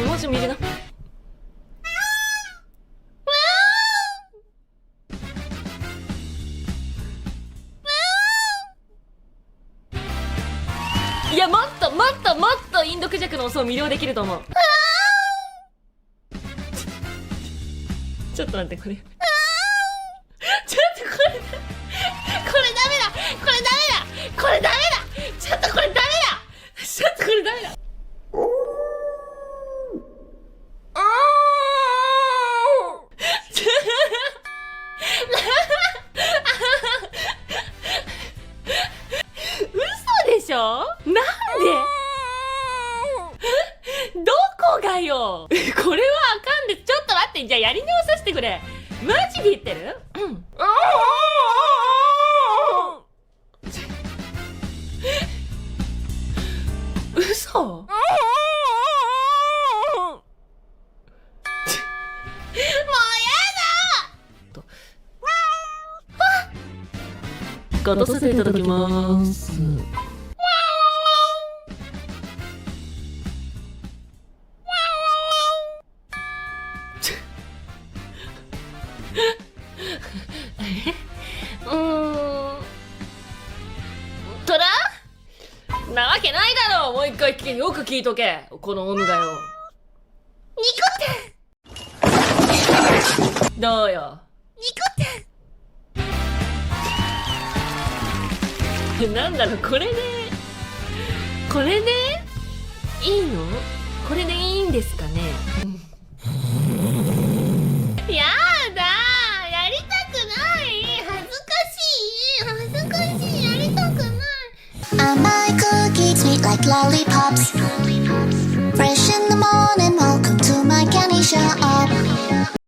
もうちょっと見るな。いや、もっともっともっとインドクジャクの音を魅了できると思う。ちょっと待って、これちょっとこれダメだ、これダメだ、これダメだ、ちょっとこれダメだ、ちょっとこれダメだ。嘘でしょ？なんで？どこがよ。これはあかんで、ちょっと待って、じゃあやり直させてくれ。マジで言ってる？うん。嘘？もうやだ。勝たせていただきます。トラ？なわけないだろう。もう一回聞け。よく聞いとけ。このオムがよ。肉ってどうよ。肉ってなんだろう、これでこれでいいの？これでいいんですかね。やだ、やりたくない、恥ずかしい、やりたくない。甘いクッキー sweet like lollipops